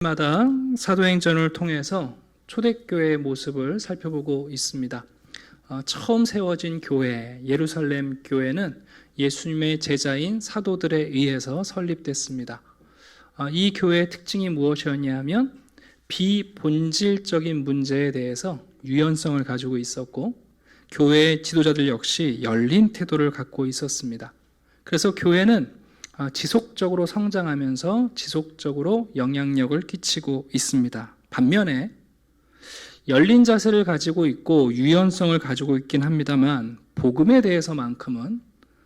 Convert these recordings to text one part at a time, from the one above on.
마다 사도행전을 통해서 초대교회의 모습을 살펴보고 있습니다. 처음 세워진 교회, 예루살렘 교회는 예수님의 제자인 사도들에 의해서 설립됐습니다. 이 교회의 특징이 무엇이었냐면 비본질적인 문제에 대해서 유연성을 가지고 있었고, 교회의 지도자들 역시 열린 태도를 갖고 있었습니다. 그래서 교회는 지속적으로 성장하면서 지속적으로 영향력을 끼치고 있습니다. 반면에 열린 자세를 가지고 있고 유연성을 가지고 있긴 합니다만 복음에 대해서만큼은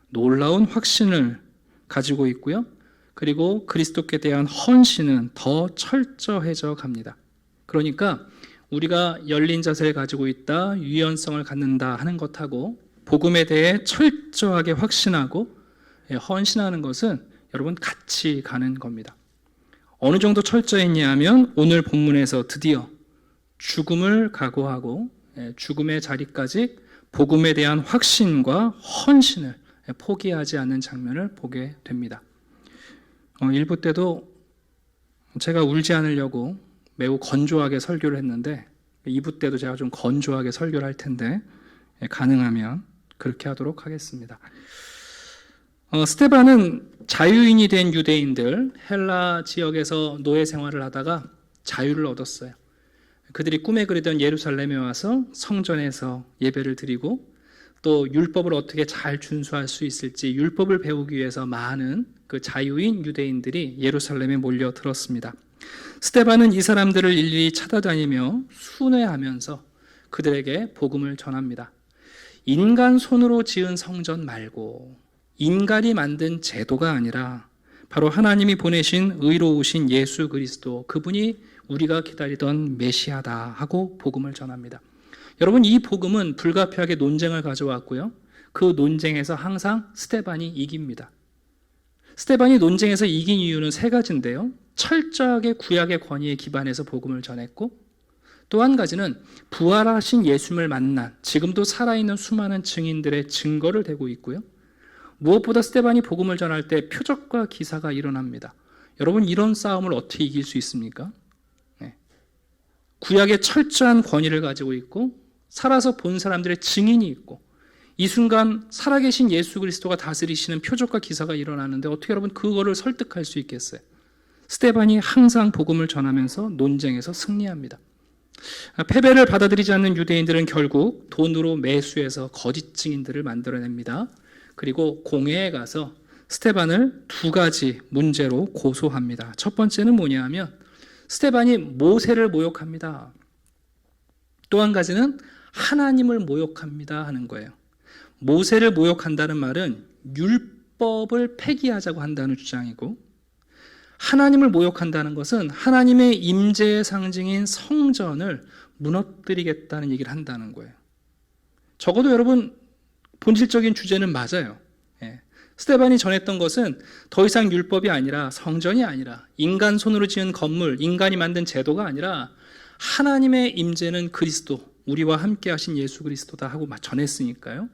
놀라운 확신을 가지고 있고요. 그리고 그리스도께 대한 헌신은 더 철저해져 갑니다. 그러니까 우리가 열린 자세를 가지고 있다, 유연성을 갖는다 하는 것하고 복음에 대해 철저하게 확신하고 헌신하는 것은 여러분 같이 가는 겁니다. 어느 정도 철저했냐 하면 오늘 본문에서 드디어 죽음을 각오하고 죽음의 자리까지 복음에 대한 확신과 헌신을 포기하지 않는 장면을 보게 됩니다. 1부 때도 제가 울지 않으려고 매우 건조하게 설교를 했는데 2부 때도 제가 좀 건조하게 설교를 할 텐데 가능하면 그렇게 하도록 하겠습니다. 스데반은 자유인이 된 유대인들, 헬라 지역에서 노예 생활을 하다가 자유를 얻었어요. 그들이 꿈에 그리던 예루살렘에 와서 성전에서 예배를 드리고 또 율법을 어떻게 잘 준수할 수 있을지 율법을 배우기 위해서 많은 그 자유인 유대인들이 예루살렘에 몰려들었습니다. 스데반은 이 사람들을 일일이 찾아다니며 순회하면서 그들에게 복음을 전합니다. 인간 손으로 지은 성전 말고 인간이 만든 제도가 아니라 바로 하나님이 보내신 의로우신 예수 그리스도, 그분이 우리가 기다리던 메시아다 하고 복음을 전합니다. 여러분, 이 복음은 불가피하게 논쟁을 가져왔고요. 그 논쟁에서 항상 스데반이 이깁니다. 스데반이 논쟁에서 이긴 이유는 세 가지인데요. 철저하게 구약의 권위에 기반해서 복음을 전했고, 또 한 가지는 부활하신 예수님을 만난 지금도 살아있는 수많은 증인들의 증거를 대고 있고요. 무엇보다 스데반이 복음을 전할 때 표적과 기사가 일어납니다. 여러분, 이런 싸움을 어떻게 이길 수 있습니까? 구약의 철저한 권위를 가지고 있고 살아서 본 사람들의 증인이 있고 이 순간 살아계신 예수 그리스도가 다스리시는 표적과 기사가 일어나는데 어떻게 여러분 그거를 설득할 수 있겠어요? 스데반이 항상 복음을 전하면서 논쟁에서 승리합니다. 패배를 받아들이지 않는 유대인들은 결국 돈으로 매수해서 거짓 증인들을 만들어냅니다. 그리고 공회에 가서 스데반을 두 가지 문제로 고소합니다. 첫 번째는 뭐냐 하면 스데반이 모세를 모욕합니다. 또 한 가지는 하나님을 모욕합니다 하는 거예요. 모세를 모욕한다는 말은 율법을 폐기하자고 한다는 주장이고, 하나님을 모욕한다는 것은 하나님의 임재의 상징인 성전을 무너뜨리겠다는 얘기를 한다는 거예요. 적어도 여러분 본질적인 주제는 맞아요. 스데반이 전했던 것은 더 이상 율법이 아니라 성전이 아니라 인간 손으로 지은 건물, 인간이 만든 제도가 아니라 하나님의 임재는 그리스도, 우리와 함께 하신 예수 그리스도다 하고 전했으니까요.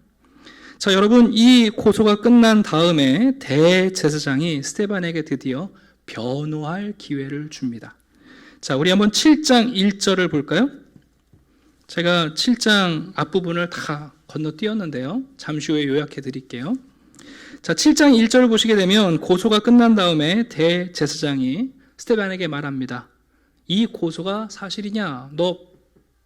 자, 여러분, 이 고소가 끝난 다음에 대제사장이 스데반에게 드디어 변호할 기회를 줍니다. 자, 우리 한번 7장 1절을 볼까요? 제가 7장 앞부분을 다 건너뛰었는데요. 잠시 후에 요약해 드릴게요. 자, 7장 1절을 보시게 되면 고소가 끝난 다음에 대제사장이 스데반에게 말합니다. 이 고소가 사실이냐? 너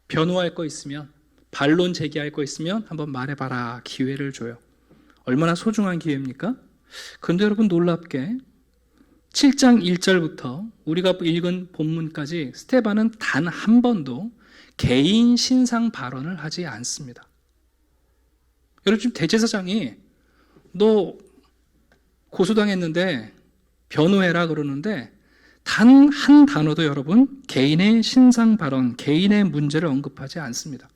변호할 거 있으면, 반론 제기할 거 있으면 한번 말해봐라. 기회를 줘요. 얼마나 소중한 기회입니까? 그런데 여러분 놀랍게 7장 1절부터 우리가 읽은 본문까지 스데반은 단 한 번도 개인 신상 발언을 하지 않습니다. 여러분, 지금 대제사장이 너 고소당했는데 변호해라 그러는데 단 한 단어도 여러분 개인의 신상 발언, 개인의 문제를 언급하지 않습니다.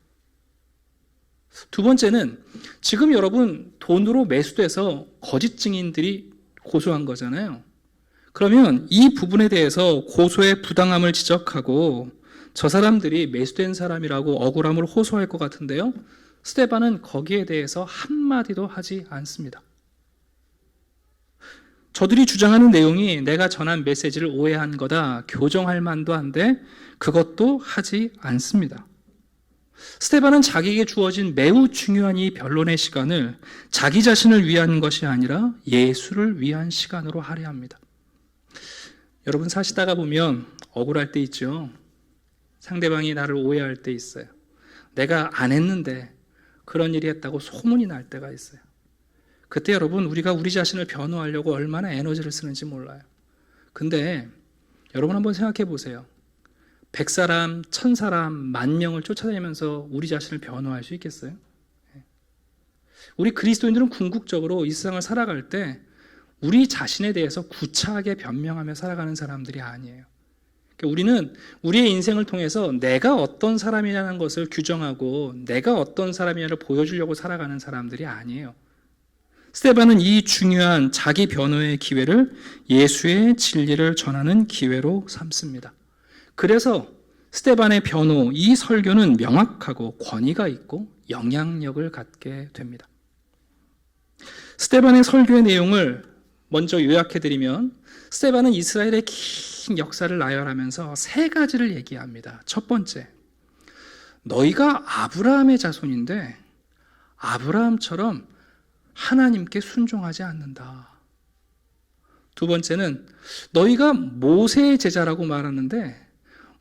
두 번째는 지금 여러분 돈으로 매수돼서 거짓 증인들이 고소한 거잖아요. 그러면 이 부분에 대해서 고소의 부당함을 지적하고 저 사람들이 매수된 사람이라고 억울함을 호소할 것 같은데요. 스데반은 거기에 대해서 한마디도 하지 않습니다. 저들이 주장하는 내용이 내가 전한 메시지를 오해한 거다, 교정할 만도 한데 그것도 하지 않습니다. 스데반은 자기에게 주어진 매우 중요한 이 변론의 시간을 자기 자신을 위한 것이 아니라 예수를 위한 시간으로 할애합니다. 여러분, 사시다가 보면 억울할 때 있죠. 상대방이 나를 오해할 때 있어요. 내가 안 했는데 그런 일이 했다고 소문이 날 때가 있어요. 그때 여러분, 우리가 우리 자신을 변호하려고 얼마나 에너지를 쓰는지 몰라요. 근데 여러분 한번 생각해 보세요. 100사람, 1000사람, 10,000명을 쫓아다니면서 우리 자신을 변호할 수 있겠어요? 우리 그리스도인들은 궁극적으로 이 세상을 살아갈 때 우리 자신에 대해서 구차하게 변명하며 살아가는 사람들이 아니에요. 우리는 우리의 인생을 통해서 내가 어떤 사람이라는 것을 규정하고 내가 어떤 사람이냐를 보여주려고 살아가는 사람들이 아니에요. 스데반은 이 중요한 자기 변호의 기회를 예수의 진리를 전하는 기회로 삼습니다. 그래서 스데반의 변호, 이 설교는 명확하고 권위가 있고 영향력을 갖게 됩니다. 스데반의 설교의 내용을 먼저 요약해드리면, 스데반은 이스라엘의 긴 역사를 나열하면서 세 가지를 얘기합니다. 첫 번째, 너희가 아브라함의 자손인데 아브라함처럼 하나님께 순종하지 않는다. 두 번째는, 너희가 모세의 제자라고 말하는데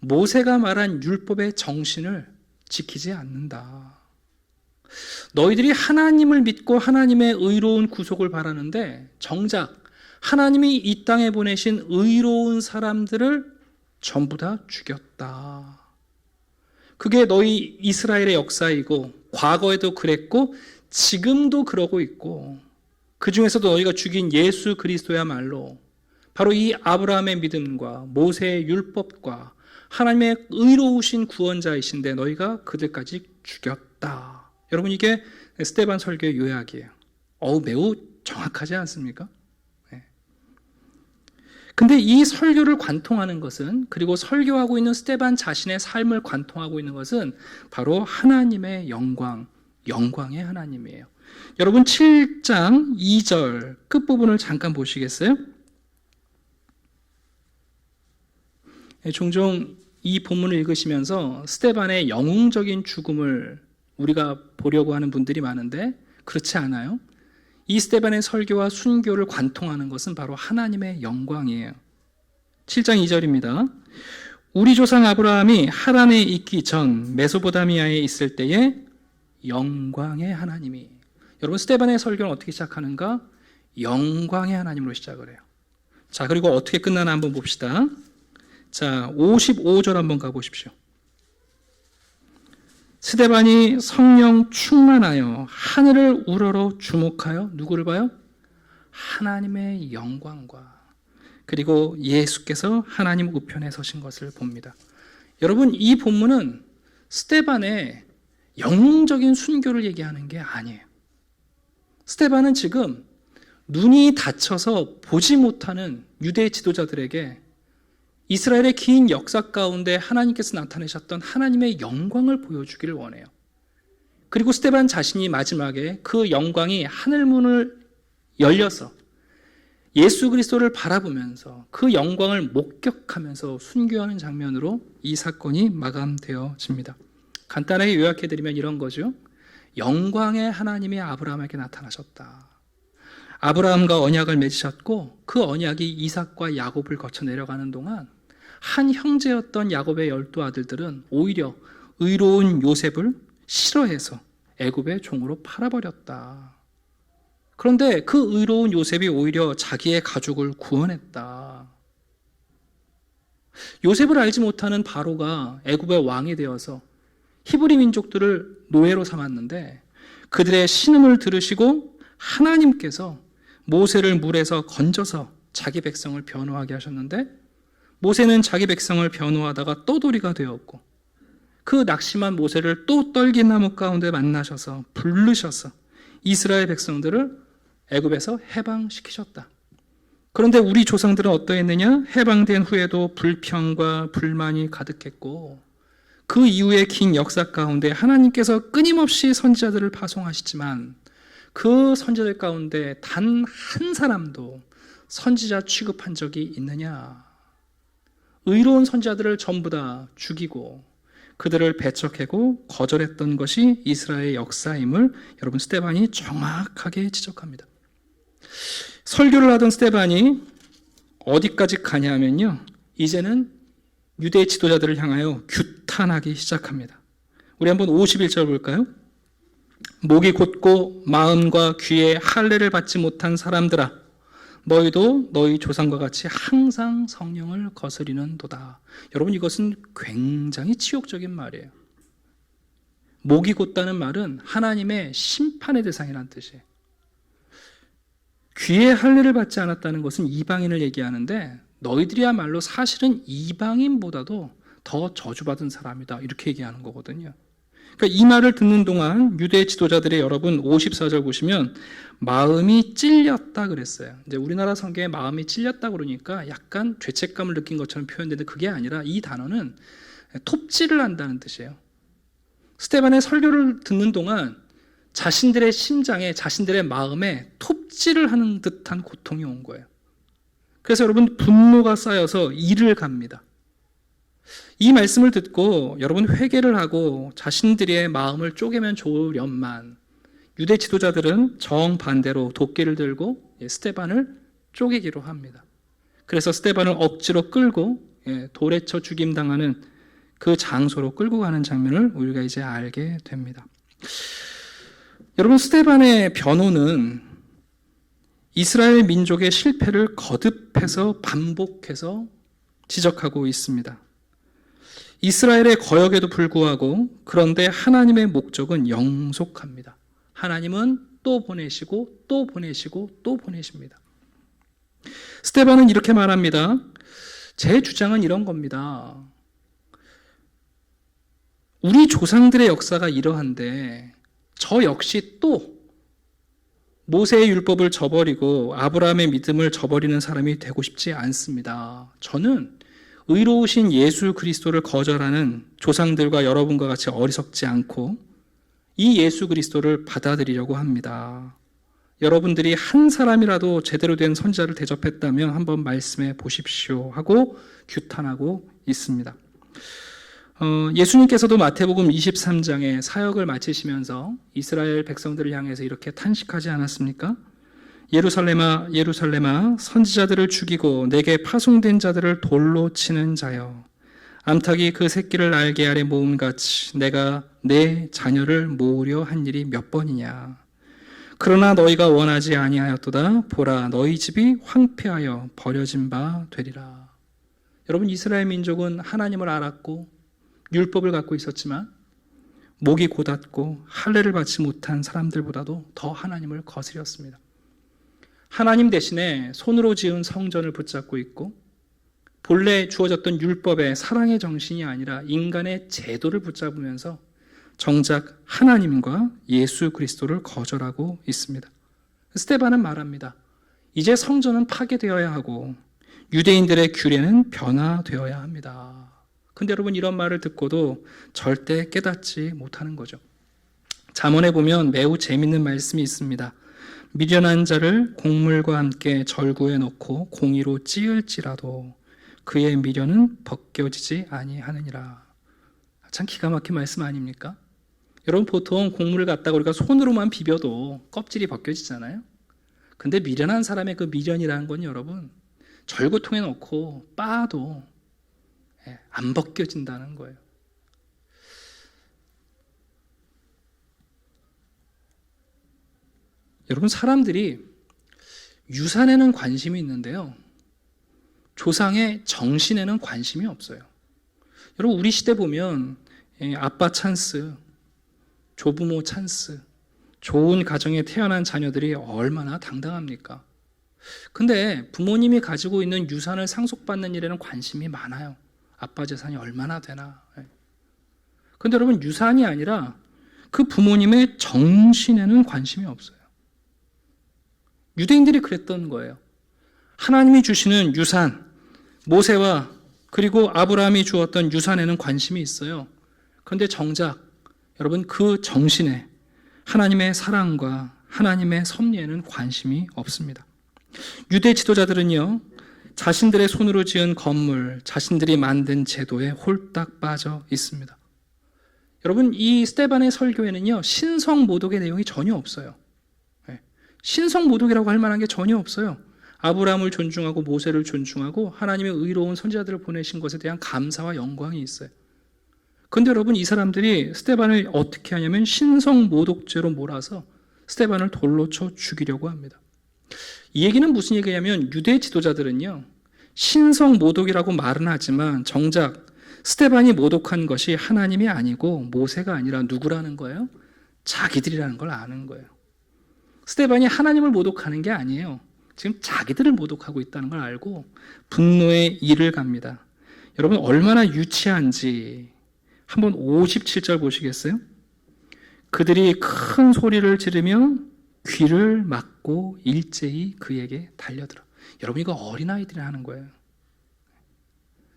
모세가 말한 율법의 정신을 지키지 않는다. 너희들이 하나님을 믿고 하나님의 의로운 구속을 바라는데 정작 하나님이 이 땅에 보내신 의로운 사람들을 전부 다 죽였다. 그게 너희 이스라엘의 역사이고 과거에도 그랬고 지금도 그러고 있고, 그 중에서도 너희가 죽인 예수 그리스도야말로 바로 이 아브라함의 믿음과 모세의 율법과 하나님의 의로우신 구원자이신데 너희가 그들까지 죽였다. 여러분, 이게 스데반 설교의 요약이에요. 매우 정확하지 않습니까? 네. 근데 이 설교를 관통하는 것은, 그리고 설교하고 있는 스데반 자신의 삶을 관통하고 있는 것은 바로 하나님의 영광의 하나님이에요. 여러분, 7장 2절 끝부분을 잠깐 보시겠어요? 종종 이 본문을 읽으시면서 스데반의 영웅적인 죽음을 우리가 보려고 하는 분들이 많은데 그렇지 않아요. 이 스데반의 설교와 순교를 관통하는 것은 바로 하나님의 영광이에요. 7장 2절입니다. 우리 조상 아브라함이 하란에 있기 전 메소포타미아에 있을 때에 영광의 하나님이. 여러분, 스데반의 설교는 어떻게 시작하는가? 영광의 하나님으로 시작을 해요. 자, 그리고 어떻게 끝나나 한번 봅시다. 자, 55절 한번 가보십시오. 스데반이 성령 충만하여 하늘을 우러러 주목하여 누구를 봐요? 하나님의 영광과, 그리고 예수께서 하나님 우편에 서신 것을 봅니다. 여러분, 이 본문은 스데반의 영웅적인 순교를 얘기하는 게 아니에요. 스데반은 지금 눈이 다쳐서 보지 못하는 유대 지도자들에게 이스라엘의 긴 역사 가운데 하나님께서 나타내셨던 하나님의 영광을 보여주기를 원해요. 그리고 스데반 자신이 마지막에 그 영광이 하늘문을 열려서 예수 그리스도를 바라보면서 그 영광을 목격하면서 순교하는 장면으로 이 사건이 마감되어집니다. 간단하게 요약해드리면 이런 거죠. 영광의 하나님이 아브라함에게 나타나셨다. 아브라함과 언약을 맺으셨고 그 언약이 이삭과 야곱을 거쳐 내려가는 동안 한 형제였던 야곱의 12아들들은 오히려 의로운 요셉을 싫어해서 애굽의 종으로 팔아버렸다. 그런데 그 의로운 요셉이 오히려 자기의 가족을 구원했다. 요셉을 알지 못하는 바로가 애굽의 왕이 되어서 히브리 민족들을 노예로 삼았는데 그들의 신음을 들으시고 하나님께서 모세를 물에서 건져서 자기 백성을 변호하게 하셨는데, 모세는 자기 백성을 변호하다가 떠돌이가 되었고 그 낙심한 모세를 또 떨긴 나무 가운데 만나셔서 부르셔서 이스라엘 백성들을 애굽에서 해방시키셨다. 그런데 우리 조상들은 어떠했느냐? 해방된 후에도 불평과 불만이 가득했고 그 이후의 긴 역사 가운데 하나님께서 끊임없이 선지자들을 파송하시지만 그 선지자들 가운데 단 한 사람도 선지자 취급한 적이 있느냐? 의로운 선지자들을 전부 다 죽이고 그들을 배척하고 거절했던 것이 이스라엘의 역사임을 여러분 스데반이 정확하게 지적합니다. 설교를 하던 스데반이 어디까지 가냐면요, 이제는 유대 지도자들을 향하여 규탄하기 시작합니다. 우리 한번 51절 볼까요? 목이 곧고 마음과 귀에 할례를 받지 못한 사람들아, 너희도 너희 조상과 같이 항상 성령을 거스리는도다. 여러분, 이것은 굉장히 치욕적인 말이에요. 목이 곧다는 말은 하나님의 심판의 대상이라는 뜻이에요. 귀에 할례를 받지 않았다는 것은 이방인을 얘기하는데, 너희들이야말로 사실은 이방인보다도 더 저주받은 사람이다, 이렇게 얘기하는 거거든요. 그러니까 이 말을 듣는 동안 유대 지도자들의 여러분 54절 보시면 마음이 찔렸다 그랬어요. 이제 우리나라 성경에 마음이 찔렸다 그러니까 약간 죄책감을 느낀 것처럼 표현되는데, 그게 아니라 이 단어는 톱질을 한다는 뜻이에요. 스데반의 설교를 듣는 동안 자신들의 심장에, 자신들의 마음에 톱질을 하는 듯한 고통이 온 거예요. 그래서 여러분 분노가 쌓여서 이를 갑니다. 이 말씀을 듣고 여러분 회개를 하고 자신들의 마음을 쪼개면 좋으련만, 유대 지도자들은 정반대로 도끼를 들고 스데반을 쪼개기로 합니다. 그래서 스데반을 억지로 끌고 돌에 쳐 죽임당하는 그 장소로 끌고 가는 장면을 우리가 이제 알게 됩니다. 여러분, 스데반의 변호는 이스라엘 민족의 실패를 거듭해서 반복해서 지적하고 있습니다. 이스라엘의 거역에도 불구하고 그런데 하나님의 목적은 영속합니다. 하나님은 또 보내시고 또 보내시고 또 보내십니다. 스데반은 이렇게 말합니다. 제 주장은 이런 겁니다. 우리 조상들의 역사가 이러한데 저 역시 또 모세의 율법을 저버리고 아브라함의 믿음을 저버리는 사람이 되고 싶지 않습니다. 저는 의로우신 예수 그리스도를 거절하는 조상들과 여러분과 같이 어리석지 않고 이 예수 그리스도를 받아들이려고 합니다. 여러분들이 한 사람이라도 제대로 된 선지자를 대접했다면 한번 말씀해 보십시오 하고 규탄하고 있습니다. 예수님께서도 마태복음 23장에 사역을 마치시면서 이스라엘 백성들을 향해서 이렇게 탄식하지 않았습니까? 예루살렘아 예루살렘아 선지자들을 죽이고 내게 파송된 자들을 돌로 치는 자여, 암탉이 그 새끼를 날개 아래 모음같이 내가 내 자녀를 모으려 한 일이 몇 번이냐. 그러나 너희가 원하지 아니하였도다. 보라, 너희 집이 황폐하여 버려진 바 되리라. 여러분, 이스라엘 민족은 하나님을 알았고 율법을 갖고 있었지만 목이 곧았고 할례를 받지 못한 사람들보다도 더 하나님을 거스렸습니다. 하나님 대신에 손으로 지은 성전을 붙잡고 있고 본래 주어졌던 율법의 사랑의 정신이 아니라 인간의 제도를 붙잡으면서 정작 하나님과 예수 그리스도를 거절하고 있습니다. 스데반은 말합니다. 이제 성전은 파괴되어야 하고 유대인들의 규례는 변화되어야 합니다. 근데 여러분, 이런 말을 듣고도 절대 깨닫지 못하는 거죠. 잠언에 보면 매우 재밌는 말씀이 있습니다. 미련한 자를 곡물과 함께 절구에 넣고 공의로 찌을지라도 그의 미련은 벗겨지지 아니하느니라. 참 기가 막힌 말씀 아닙니까? 여러분, 보통 곡물을 갖다가 우리가 손으로만 비벼도 껍질이 벗겨지잖아요. 근데 미련한 사람의 그 미련이라는 건 여러분, 절구통에 넣고 빻아도 안 벗겨진다는 거예요. 여러분, 사람들이 유산에는 관심이 있는데요, 조상의 정신에는 관심이 없어요. 여러분, 우리 시대 보면 아빠 찬스, 조부모 찬스, 좋은 가정에 태어난 자녀들이 얼마나 당당합니까? 근데 부모님이 가지고 있는 유산을 상속받는 일에는 관심이 많아요. 아빠 재산이 얼마나 되나. 근데 여러분, 유산이 아니라 그 부모님의 정신에는 관심이 없어요. 유대인들이 그랬던 거예요. 하나님이 주시는 유산, 모세와 그리고 아브라함이 주었던 유산에는 관심이 있어요. 그런데 정작 여러분, 그 정신에 하나님의 사랑과 하나님의 섭리에는 관심이 없습니다. 유대 지도자들은요, 자신들의 손으로 지은 건물, 자신들이 만든 제도에 홀딱 빠져 있습니다. 여러분, 이 스데반의 설교에는요, 신성모독의 내용이 전혀 없어요. 신성모독이라고 할 만한 게 전혀 없어요. 아브라함을 존중하고 모세를 존중하고 하나님의 의로운 선지자들을 보내신 것에 대한 감사와 영광이 있어요. 그런데 여러분, 이 사람들이 스데반을 어떻게 하냐면 신성모독죄로 몰아서 스데반을 돌로 쳐 죽이려고 합니다. 이 얘기는 무슨 얘기냐면 유대 지도자들은요, 신성모독이라고 말은 하지만 정작 스데반이 모독한 것이 하나님이 아니고 모세가 아니라 누구라는 거예요? 자기들이라는 걸 아는 거예요. 스데반이 하나님을 모독하는 게 아니에요. 지금 자기들을 모독하고 있다는 걸 알고 분노에 이를 갑니다. 여러분, 얼마나 유치한지 한번 57절 보시겠어요? 그들이 큰 소리를 지르며 귀를 막고 일제히 그에게 달려들어. 여러분, 이거 어린아이들이 하는 거예요.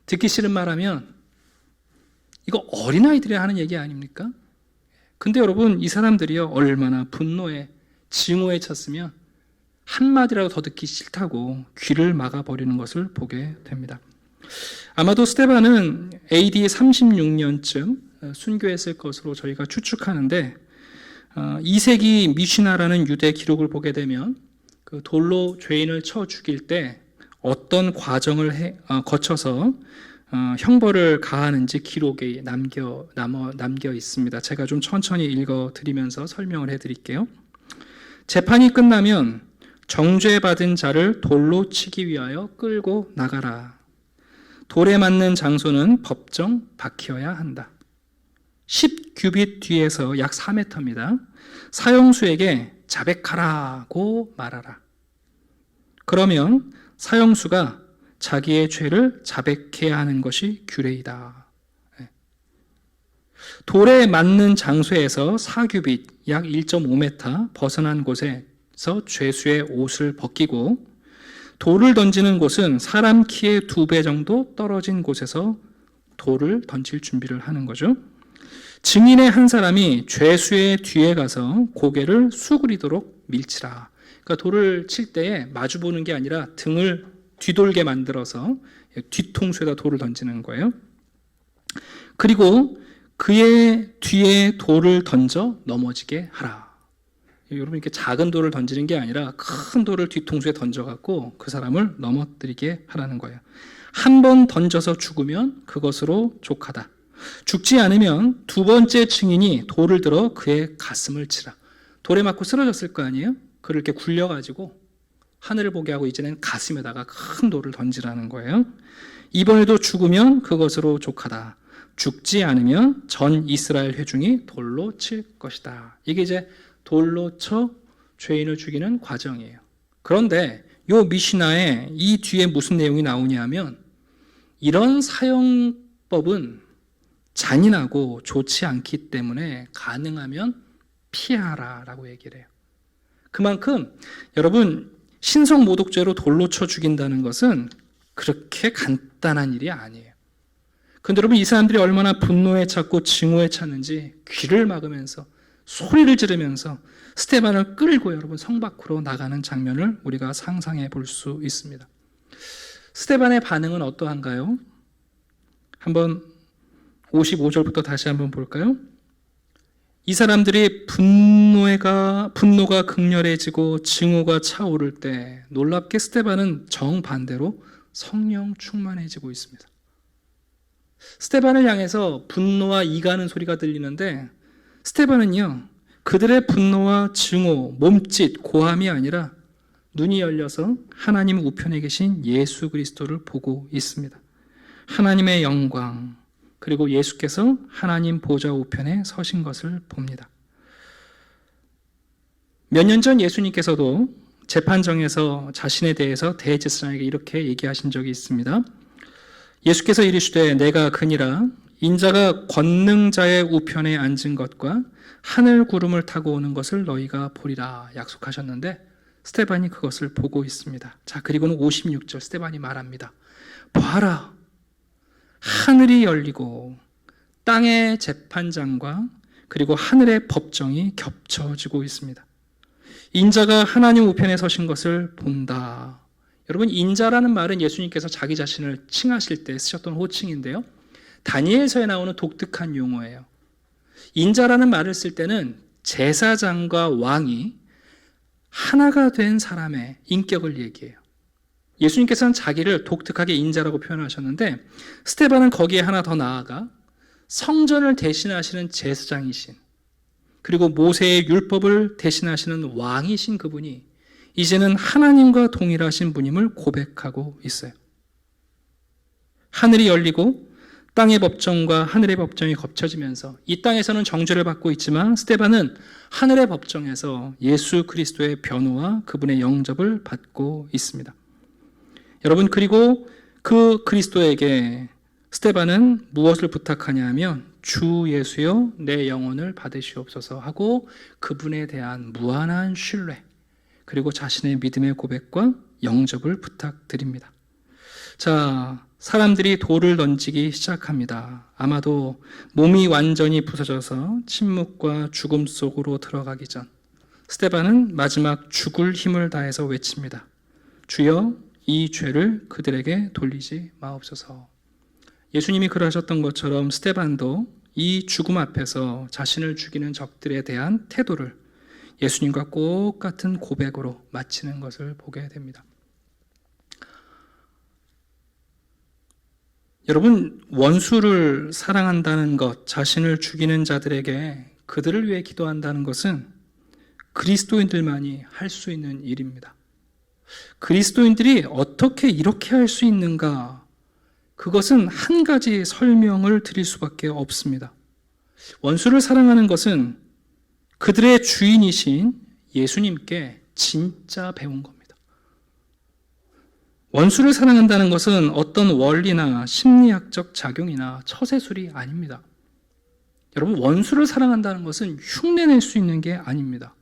듣기 싫은 말하면 이거 어린아이들이 하는 얘기 아닙니까? 근데 여러분, 이 사람들이요, 얼마나 분노에 증오에 찼으면 한마디라도 더 듣기 싫다고 귀를 막아버리는 것을 보게 됩니다. 아마도 스데반은 AD 36년쯤 순교했을 것으로 저희가 추측하는데, 2세기 미시나라는 유대 기록을 보게 되면 그 돌로 죄인을 쳐 죽일 때 어떤 과정을 거쳐서 형벌을 가하는지 기록에 남겨 있습니다. 제가 좀 천천히 읽어드리면서 설명을 해드릴게요. 재판이 끝나면 정죄받은 자를 돌로 치기 위하여 끌고 나가라. 돌에 맞는 장소는 법정 박혀야 한다. 10규빗 뒤에서 약 4m입니다. 사형수에게 자백하라고 말하라. 그러면 사형수가 자기의 죄를 자백해야 하는 것이 규례이다. 돌에 맞는 장소에서 4규빗 약 1.5m 벗어난 곳에서 죄수의 옷을 벗기고, 돌을 던지는 곳은 사람 키의 2배 정도 떨어진 곳에서 돌을 던질 준비를 하는 거죠. 증인의 한 사람이 죄수의 뒤에 가서 고개를 수그리도록 밀치라. 그러니까 돌을 칠 때에 마주 보는 게 아니라 등을 뒤돌게 만들어서 뒤통수에다 돌을 던지는 거예요. 그리고 그의 뒤에 돌을 던져 넘어지게 하라. 여러분, 이렇게 작은 돌을 던지는 게 아니라 큰 돌을 뒤통수에 던져갖고 그 사람을 넘어뜨리게 하라는 거예요. 한 번 던져서 죽으면 그것으로 족하다. 죽지 않으면 두 번째 증인이 돌을 들어 그의 가슴을 치라. 돌에 맞고 쓰러졌을 거 아니에요? 그를 이렇게 굴려가지고 하늘을 보게 하고 이제는 가슴에다가 큰 돌을 던지라는 거예요. 이번에도 죽으면 그것으로 족하다. 죽지 않으면 전 이스라엘 회중이 돌로 칠 것이다. 이게 이제 돌로 쳐 죄인을 죽이는 과정이에요. 그런데 요 미시나에 이 뒤에 무슨 내용이 나오냐면, 이런 사형법은 잔인하고 좋지 않기 때문에 가능하면 피하라라고 얘기를 해요. 그만큼 여러분, 신성모독죄로 돌로 쳐 죽인다는 것은 그렇게 간단한 일이 아니에요. 근데 여러분, 이 사람들이 얼마나 분노에 찼고 증오에 찼는지 귀를 막으면서 소리를 지르면서 스데반을 끌고 여러분 성 밖으로 나가는 장면을 우리가 상상해 볼 수 있습니다. 스데반의 반응은 어떠한가요? 한번 55절부터 다시 한번 볼까요? 이 사람들이 분노가 극렬해지고 증오가 차오를 때 놀랍게 스데반은 정반대로 성령 충만해지고 있습니다. 스데반을 향해서 분노와 이가는 소리가 들리는데, 스데반은요, 그들의 분노와 증오, 몸짓, 고함이 아니라 눈이 열려서 하나님 우편에 계신 예수 그리스도를 보고 있습니다. 하나님의 영광, 그리고 예수께서 하나님 보좌 우편에 서신 것을 봅니다. 몇 년 전 예수님께서도 재판정에서 자신에 대해서 대제사장에게 이렇게 얘기하신 적이 있습니다. 예수께서 이르시되 내가 그니라 인자가 권능자의 우편에 앉은 것과 하늘 구름을 타고 오는 것을 너희가 보리라 약속하셨는데, 스데반이 그것을 보고 있습니다. 자, 그리고는 56절 스데반이 말합니다. 봐라, 하늘이 열리고 땅의 재판장과 그리고 하늘의 법정이 겹쳐지고 있습니다. 인자가 하나님 우편에 서신 것을 본다. 여러분, 인자라는 말은 예수님께서 자기 자신을 칭하실 때 쓰셨던 호칭인데요. 다니엘서에 나오는 독특한 용어예요. 인자라는 말을 쓸 때는 제사장과 왕이 하나가 된 사람의 인격을 얘기해요. 예수님께서는 자기를 독특하게 인자라고 표현하셨는데, 스데반은 거기에 하나 더 나아가 성전을 대신하시는 제사장이신, 그리고 모세의 율법을 대신하시는 왕이신 그분이 이제는 하나님과 동일하신 분임을 고백하고 있어요. 하늘이 열리고 땅의 법정과 하늘의 법정이 겹쳐지면서 이 땅에서는 정죄를 받고 있지만 스데반은 하늘의 법정에서 예수 그리스도의 변호와 그분의 영접을 받고 있습니다. 여러분, 그리고 그 그리스도에게 스데반은 무엇을 부탁하냐 하면 주 예수여 내 영혼을 받으시옵소서 하고 그분에 대한 무한한 신뢰, 그리고 자신의 믿음의 고백과 영접을 부탁드립니다. 자, 사람들이 돌을 던지기 시작합니다. 아마도 몸이 완전히 부서져서 침묵과 죽음 속으로 들어가기 전 스데반은 마지막 죽을 힘을 다해서 외칩니다. 주여 이 죄를 그들에게 돌리지 마옵소서. 예수님이 그러셨던 것처럼 스데반도 이 죽음 앞에서 자신을 죽이는 적들에 대한 태도를 예수님과 똑같은 고백으로 마치는 것을 보게 됩니다. 여러분, 원수를 사랑한다는 것, 자신을 죽이는 자들에게 그들을 위해 기도한다는 것은 그리스도인들만이 할 수 있는 일입니다. 그리스도인들이 어떻게 이렇게 할 수 있는가? 그것은 한 가지 설명을 드릴 수밖에 없습니다. 원수를 사랑하는 것은 그들의 주인이신 예수님께 진짜 배운 겁니다. 원수를 사랑한다는 것은 어떤 원리나 심리학적 작용이나 처세술이 아닙니다. 여러분, 원수를 사랑한다는 것은 흉내낼 수 있는 게 아닙니다.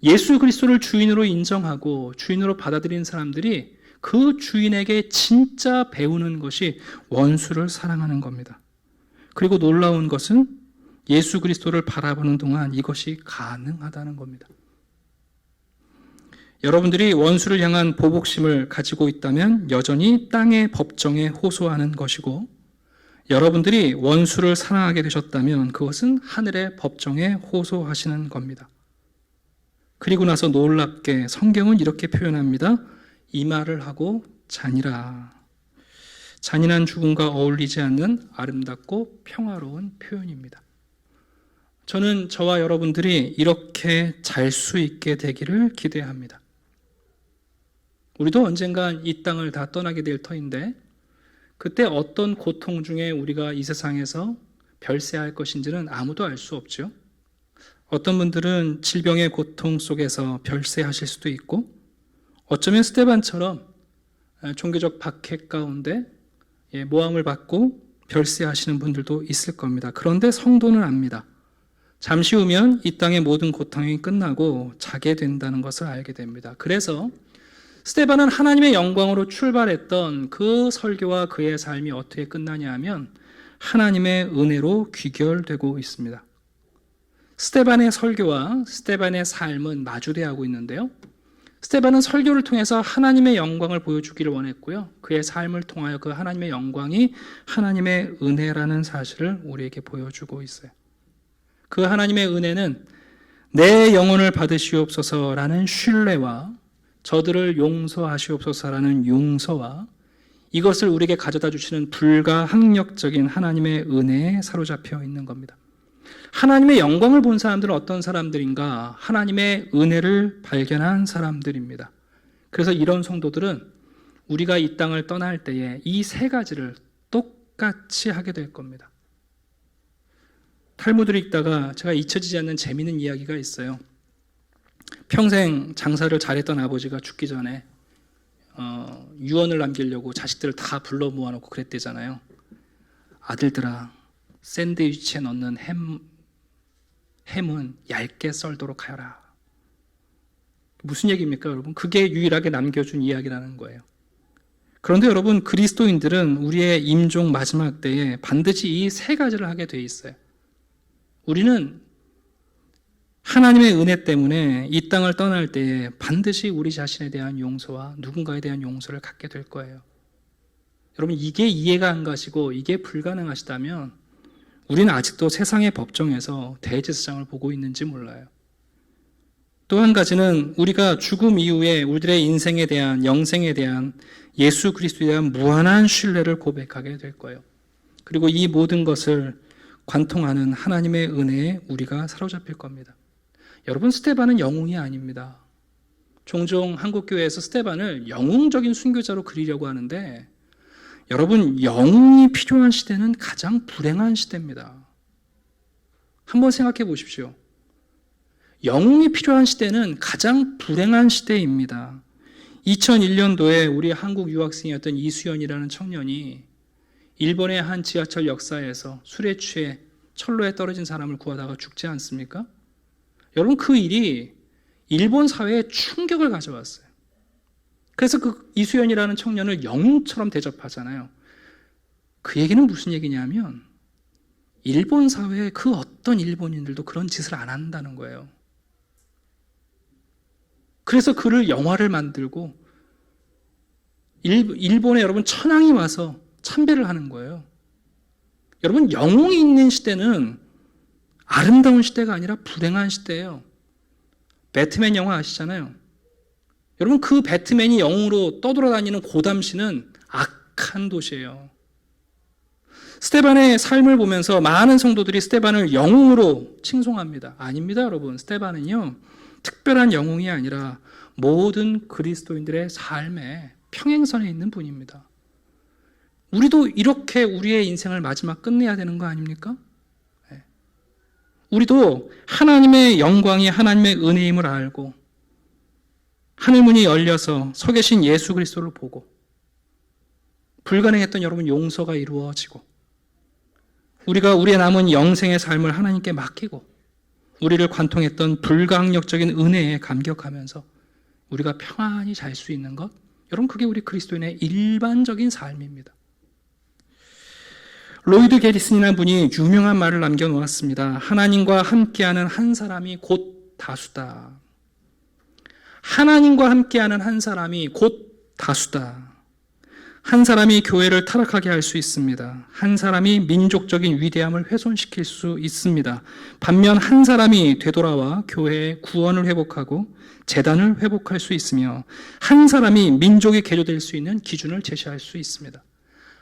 예수 그리스도를 주인으로 인정하고 주인으로 받아들인 사람들이 그 주인에게 진짜 배우는 것이 원수를 사랑하는 겁니다. 그리고 놀라운 것은 예수 그리스도를 바라보는 동안 이것이 가능하다는 겁니다. 여러분들이 원수를 향한 보복심을 가지고 있다면 여전히 땅의 법정에 호소하는 것이고, 여러분들이 원수를 사랑하게 되셨다면 그것은 하늘의 법정에 호소하시는 겁니다. 그리고 나서 놀랍게 성경은 이렇게 표현합니다. 이 말을 하고 자니라. 잔인한 죽음과 어울리지 않는 아름답고 평화로운 표현입니다. 저는 저와 여러분들이 이렇게 잘 수 있게 되기를 기대합니다. 우리도 언젠간 이 땅을 다 떠나게 될 터인데 그때 어떤 고통 중에 우리가 이 세상에서 별세할 것인지는 아무도 알 수 없죠. 어떤 분들은 질병의 고통 속에서 별세하실 수도 있고, 어쩌면 스데반처럼 종교적 박해 가운데 모함을 받고 별세하시는 분들도 있을 겁니다. 그런데 성도는 압니다. 잠시 후면 이 땅의 모든 고통이 끝나고 자게 된다는 것을 알게 됩니다. 그래서 스데반은 하나님의 영광으로 출발했던 그 설교와 그의 삶이 어떻게 끝나냐 하면 하나님의 은혜로 귀결되고 있습니다. 스데반의 설교와 스데반의 삶은 마주대하고 있는데요. 스데반은 설교를 통해서 하나님의 영광을 보여주기를 원했고요. 그의 삶을 통하여 그 하나님의 영광이 하나님의 은혜라는 사실을 우리에게 보여주고 있어요. 그 하나님의 은혜는 내 영혼을 받으시옵소서라는 신뢰와 저들을 용서하시옵소서라는 용서와 이것을 우리에게 가져다 주시는 불가항력적인 하나님의 은혜에 사로잡혀 있는 겁니다. 하나님의 영광을 본 사람들은 어떤 사람들인가? 하나님의 은혜를 발견한 사람들입니다. 그래서 이런 성도들은 우리가 이 땅을 떠날 때에 이 세 가지를 똑같이 하게 될 겁니다. 탈무드를 읽다가 제가 잊혀지지 않는 재미있는 이야기가 있어요. 평생 장사를 잘했던 아버지가 죽기 전에 유언을 남기려고 자식들을 다 불러 모아놓고 그랬대잖아요. 아들들아, 샌드위치에 넣는 햄은 얇게 썰도록 하여라. 무슨 얘기입니까, 여러분? 그게 유일하게 남겨준 이야기라는 거예요. 그런데 여러분, 그리스도인들은 우리의 임종 마지막 때에 반드시 이 세 가지를 하게 돼 있어요. 우리는 하나님의 은혜 때문에 이 땅을 떠날 때에 반드시 우리 자신에 대한 용서와 누군가에 대한 용서를 갖게 될 거예요. 여러분, 이게 이해가 안 가시고 이게 불가능하시다면 우리는 아직도 세상의 법정에서 대제사장을 보고 있는지 몰라요. 또 한 가지는 우리가 죽음 이후에 우리들의 인생에 대한, 영생에 대한, 예수 그리스도에 대한 무한한 신뢰를 고백하게 될 거예요. 그리고 이 모든 것을 관통하는 하나님의 은혜에 우리가 사로잡힐 겁니다. 여러분, 스데반은 영웅이 아닙니다. 종종 한국교회에서 스데반을 영웅적인 순교자로 그리려고 하는데, 여러분, 영웅이 필요한 시대는 가장 불행한 시대입니다. 한번 생각해 보십시오. 영웅이 필요한 시대는 가장 불행한 시대입니다. 2001년도에 우리 한국 유학생이었던 이수연이라는 청년이 일본의 한 지하철 역사에서 술에 취해 철로에 떨어진 사람을 구하다가 죽지 않습니까? 여러분, 그 일이 일본 사회에 충격을 가져왔어요. 그래서 그 이수연이라는 청년을 영웅처럼 대접하잖아요. 그 얘기는 무슨 얘기냐면 일본 사회의 그 어떤 일본인들도 그런 짓을 안 한다는 거예요. 그래서 그를 영화를 만들고 일본에 여러분 천황이 와서 참배를 하는 거예요. 여러분, 영웅이 있는 시대는 아름다운 시대가 아니라 불행한 시대예요. 배트맨 영화 아시잖아요. 여러분, 그 배트맨이 영웅으로 떠돌아다니는 고담시는 악한 도시예요. 스데반의 삶을 보면서 많은 성도들이 스데반을 영웅으로 칭송합니다. 아닙니다, 여러분. 스데반은요, 특별한 영웅이 아니라 모든 그리스도인들의 삶의 평행선에 있는 분입니다. 우리도 이렇게 우리의 인생을 마지막 끝내야 되는 거 아닙니까? 네. 우리도 하나님의 영광이 하나님의 은혜임을 알고 하늘문이 열려서 서 계신 예수 그리스도를 보고 불가능했던 여러분 용서가 이루어지고 우리가 우리의 남은 영생의 삶을 하나님께 맡기고 우리를 관통했던 불가항력적인 은혜에 감격하면서 우리가 평안히 잘 수 있는 것, 여러분, 그게 우리 그리스도인의 일반적인 삶입니다. 로이드 게리슨이라는 분이 유명한 말을 남겨놓았습니다. 하나님과 함께하는 한 사람이 곧 다수다. 하나님과 함께하는 한 사람이 곧 다수다. 한 사람이 교회를 타락하게 할 수 있습니다. 한 사람이 민족적인 위대함을 훼손시킬 수 있습니다. 반면 한 사람이 되돌아와 교회의 구원을 회복하고 재단을 회복할 수 있으며 한 사람이 민족이 개조될 수 있는 기준을 제시할 수 있습니다.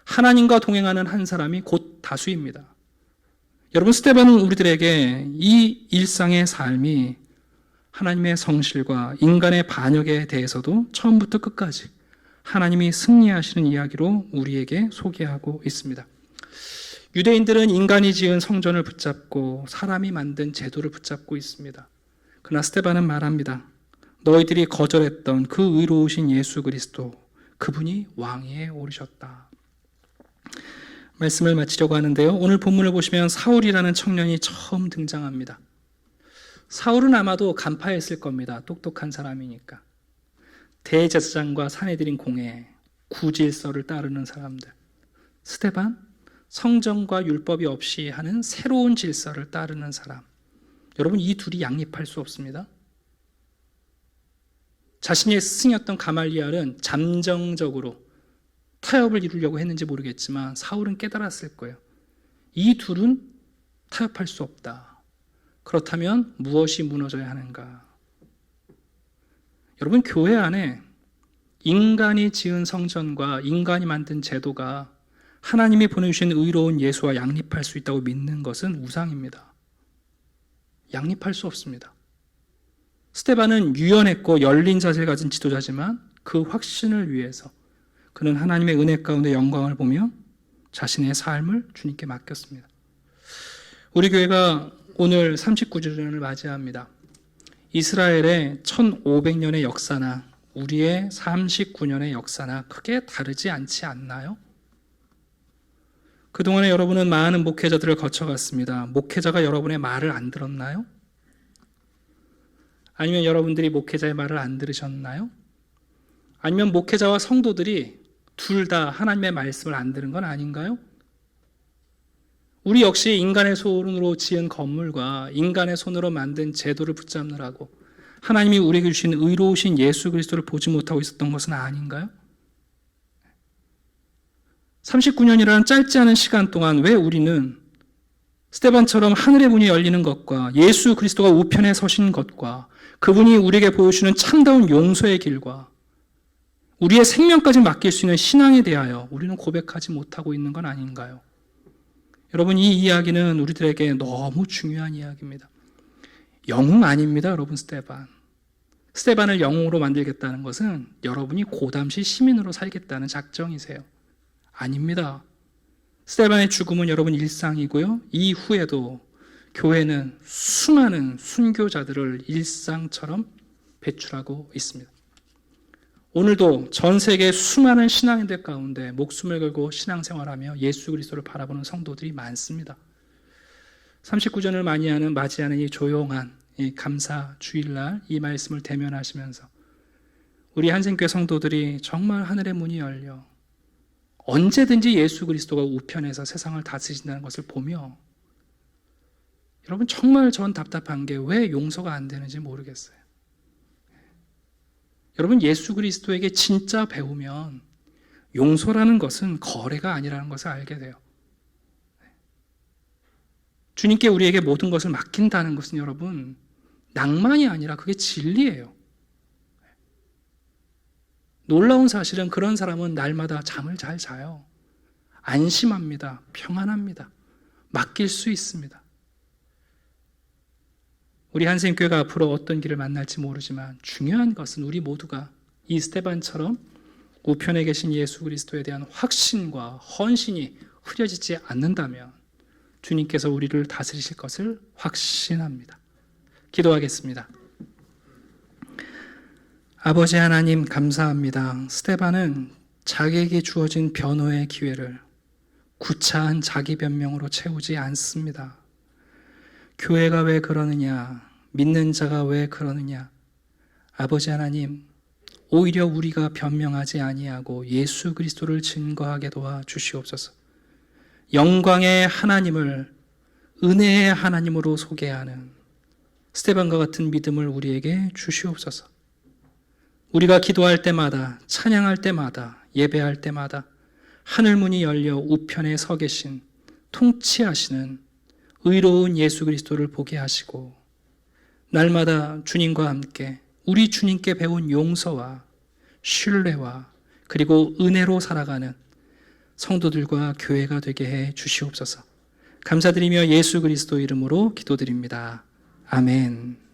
하나님과 동행하는 한 사람이 곧 다수입니다. 여러분, 스데반은 우리들에게 이 일상의 삶이 하나님의 성실과 인간의 반역에 대해서도 처음부터 끝까지 하나님이 승리하시는 이야기로 우리에게 소개하고 있습니다. 유대인들은 인간이 지은 성전을 붙잡고 사람이 만든 제도를 붙잡고 있습니다. 그러나 스데반은 말합니다. 너희들이 거절했던 그 의로우신 예수 그리스도, 그분이 왕위에 오르셨다. 말씀을 마치려고 하는데요. 오늘 본문을 보시면 사울이라는 청년이 처음 등장합니다. 사울은 아마도 간파했을 겁니다. 똑똑한 사람이니까. 대제사장과 사내들인 공회, 구질서를 따르는 사람들. 스데반, 성전과 율법이 없이 하는 새로운 질서를 따르는 사람. 여러분, 이 둘이 양립할 수 없습니다. 자신의 스승이었던 가말리엘은 잠정적으로 타협을 이루려고 했는지 모르겠지만 사울은 깨달았을 거예요. 이 둘은 타협할 수 없다. 그렇다면 무엇이 무너져야 하는가? 여러분, 교회 안에 인간이 지은 성전과 인간이 만든 제도가 하나님이 보내주신 의로운 예수와 양립할 수 있다고 믿는 것은 우상입니다. 양립할 수 없습니다. 스데반은 유연했고 열린 자세를 가진 지도자지만 그 확신을 위해서 그는 하나님의 은혜 가운데 영광을 보며 자신의 삶을 주님께 맡겼습니다. 우리 교회가 오늘 39주년을 맞이합니다. 이스라엘의 1500년의 역사나 우리의 39년의 역사나 크게 다르지 않지 않나요? 그동안에 여러분은 많은 목회자들을 거쳐갔습니다. 목회자가 여러분의 말을 안 들었나요? 아니면 여러분들이 목회자의 말을 안 들으셨나요? 아니면 목회자와 성도들이 둘 다 하나님의 말씀을 안 들은 건 아닌가요? 우리 역시 인간의 손으로 지은 건물과 인간의 손으로 만든 제도를 붙잡느라고 하나님이 우리에게 주신 의로우신 예수 그리스도를 보지 못하고 있었던 것은 아닌가요? 39년이라는 짧지 않은 시간 동안 왜 우리는 스데반처럼 하늘의 문이 열리는 것과 예수 그리스도가 우편에 서신 것과 그분이 우리에게 보여주는 참다운 용서의 길과 우리의 생명까지 맡길 수 있는 신앙에 대하여 우리는 고백하지 못하고 있는 건 아닌가요? 여러분, 이 이야기는 우리들에게 너무 중요한 이야기입니다. 영웅 아닙니다, 여러분. 스데반을 영웅으로 만들겠다는 것은 여러분이 고담시 시민으로 살겠다는 작정이세요. 아닙니다. 스데반의 죽음은 여러분 일상이고요. 이후에도 교회는 수많은 순교자들을 일상처럼 배출하고 있습니다. 오늘도 전 세계 수많은 신앙인들 가운데 목숨을 걸고 신앙생활하며 예수 그리스도를 바라보는 성도들이 많습니다. 39전을 맞이하는 이 조용한 이 감사 주일날 이 말씀을 대면하시면서 우리 한생교회 성도들이 정말 하늘의 문이 열려 언제든지 예수 그리스도가 우편에서 세상을 다스리신다는 것을 보며 여러분, 정말 전 답답한 게 왜 용서가 안 되는지 모르겠어요. 여러분, 예수 그리스도에게 진짜 배우면 용서라는 것은 거래가 아니라는 것을 알게 돼요. 주님께 우리에게 모든 것을 맡긴다는 것은 여러분 낭만이 아니라 그게 진리예요. 놀라운 사실은 그런 사람은 날마다 잠을 잘 자요. 안심합니다. 평안합니다. 맡길 수 있습니다. 우리 한생교회가 앞으로 어떤 길을 만날지 모르지만 중요한 것은 우리 모두가 이 스데반처럼 우편에 계신 예수 그리스도에 대한 확신과 헌신이 흐려지지 않는다면 주님께서 우리를 다스리실 것을 확신합니다. 기도하겠습니다. 아버지 하나님, 감사합니다. 스데반은 자기에게 주어진 변호의 기회를 구차한 자기 변명으로 채우지 않습니다. 교회가 왜 그러느냐, 믿는 자가 왜 그러느냐. 아버지 하나님, 오히려 우리가 변명하지 아니하고 예수 그리스도를 증거하게 도와 주시옵소서. 영광의 하나님을 은혜의 하나님으로 소개하는 스데반과 같은 믿음을 우리에게 주시옵소서. 우리가 기도할 때마다, 찬양할 때마다, 예배할 때마다 하늘문이 열려 우편에 서 계신 통치하시는 의로운 예수 그리스도를 보게 하시고 날마다 주님과 함께 우리 주님께 배운 용서와 신뢰와 그리고 은혜로 살아가는 성도들과 교회가 되게 해 주시옵소서. 감사드리며 예수 그리스도 이름으로 기도드립니다. 아멘.